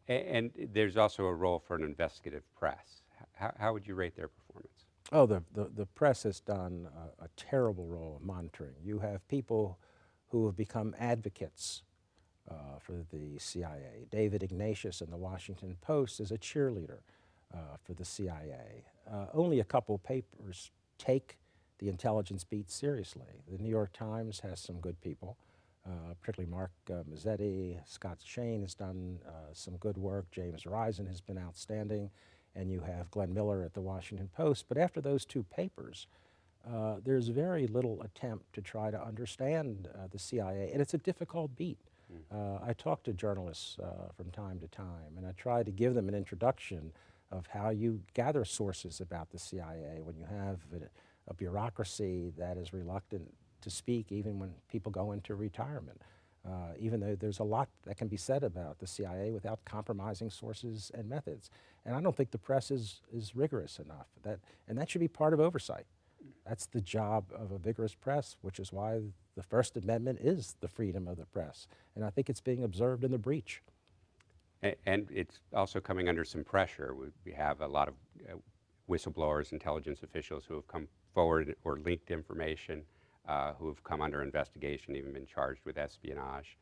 And there's also a role for an investigative press. How would you rate their performance? Oh, the press has done a terrible role of monitoring. You have people who have become advocates for the CIA. David Ignatius in the Washington Post is a cheerleader for the CIA. Only a couple papers take the intelligence beat seriously. The New York Times has some good people, particularly Mark Mazzetti. Scott Shane has done some good work. James Risen has been outstanding. And you have Glenn Miller at the Washington Post. But after those two papers, there's very little attempt to try to understand the CIA, and it's a difficult beat. I talk to journalists from time to time, and I try to give them an introduction of how you gather sources about the CIA when you have a bureaucracy that is reluctant to speak even when people go into retirement. Even though there's a lot that can be said about the CIA without compromising sources and methods. And I don't think the press is rigorous enough. And that should be part of oversight. That's the job of a vigorous press, which is why the First Amendment is the freedom of the press. And I think it's being observed in the breach. And it's also coming under some pressure. We have a lot of whistleblowers, intelligence officials who have come forward or leaked information, who have come under investigation, even been charged with espionage,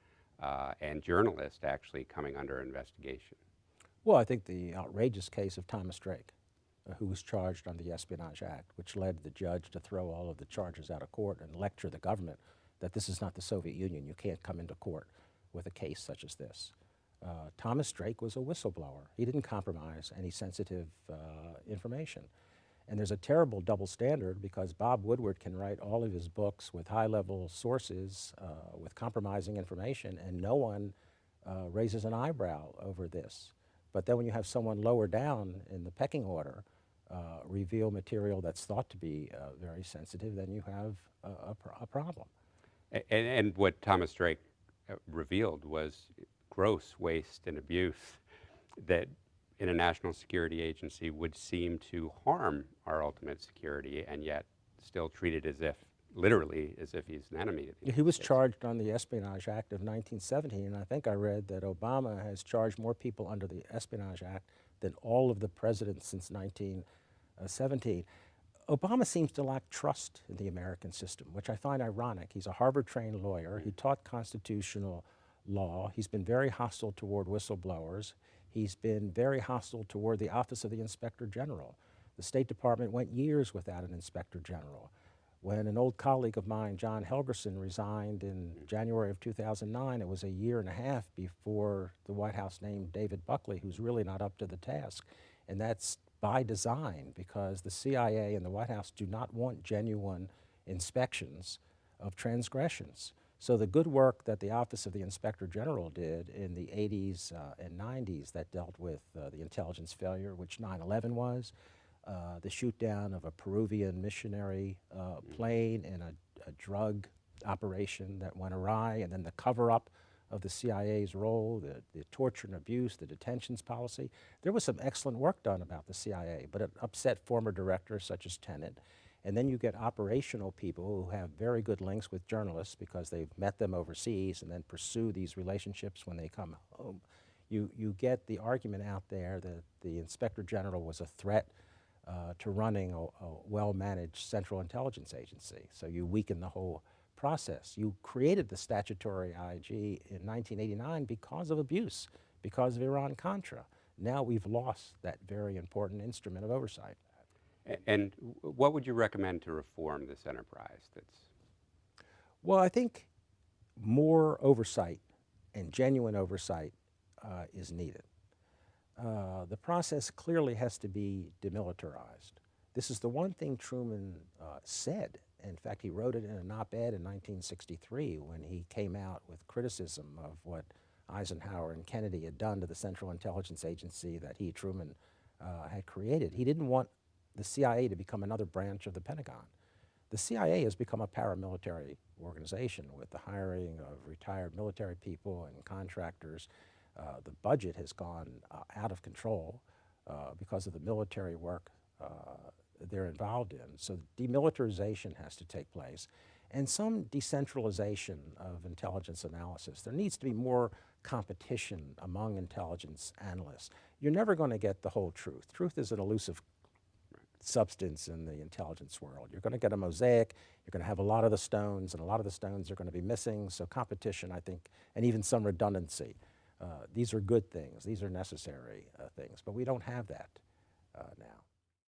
and journalists actually coming under investigation. Well, I think the outrageous case of Thomas Drake, who was charged on the Espionage Act, which led the judge to throw all of the charges out of court and lecture the government that this is not the Soviet Union. You can't come into court with a case such as this. Thomas Drake was a whistleblower. He didn't compromise any sensitive information. And there's a terrible double standard because Bob Woodward can write all of his books with high-level sources, with compromising information, and no one raises an eyebrow over this. But then when you have someone lower down in the pecking order reveal material that's thought to be very sensitive, then you have a problem. And what Thomas Drake revealed was gross waste and abuse that in a national security agency would seem to harm our ultimate security, and yet still treated as if, literally, as if he's an enemy of the He United was States. charged on the Espionage Act of 1917, and I think I read that Obama has charged more people under the Espionage Act than all of the presidents since 1917. Obama seems to lack trust in the American system, which I find ironic. He's a Harvard-trained lawyer. He taught constitutional law. He's been very hostile toward whistleblowers. He's been very hostile toward the Office of the Inspector General. The State Department went years without an Inspector General. When an old colleague of mine, John Helgerson, resigned in January of 2009, it was a year and a half before the White House named David Buckley, who's really not up to the task. And that's by design, because the CIA and the White House do not want genuine inspections of transgressions. So the good work that the Office of the Inspector General did in the 80s and 90s that dealt with the intelligence failure, which 9/11 was, the shoot down of a Peruvian missionary plane in a drug operation that went awry, and then the cover-up of the CIA's role, the torture and abuse, the detentions policy. There was some excellent work done about the CIA, but it upset former directors such as Tenet. And then you get operational people who have very good links with journalists because they've met them overseas and then pursue these relationships when they come home. You get the argument out there that the Inspector General was a threat to running a well-managed central intelligence agency. So you weaken the whole process. You created the statutory IG in 1989 because of abuse, because of Iran-Contra. Now we've lost that very important instrument of oversight. And what would you recommend to reform this enterprise? Well, I think more oversight and genuine oversight is needed. The process clearly has to be demilitarized. This is the one thing Truman said. In fact, he wrote it in an op-ed in 1963 when he came out with criticism of what Eisenhower and Kennedy had done to the Central Intelligence Agency that he, Truman, had created. He didn't want the CIA to become another branch of the Pentagon. The CIA has become a paramilitary organization with the hiring of retired military people and contractors. The budget has gone out of control because of the military work they're involved in. So demilitarization has to take place, and some decentralization of intelligence analysis. There needs to be more competition among intelligence analysts, you're never going to get the whole truth. Truth is an elusive substance in the intelligence world. You're going to get a mosaic, you're going to have a lot of the stones, and a lot of the stones are going to be missing, so competition, I think, and even some redundancy. These are good things, these are necessary things, but we don't have that now.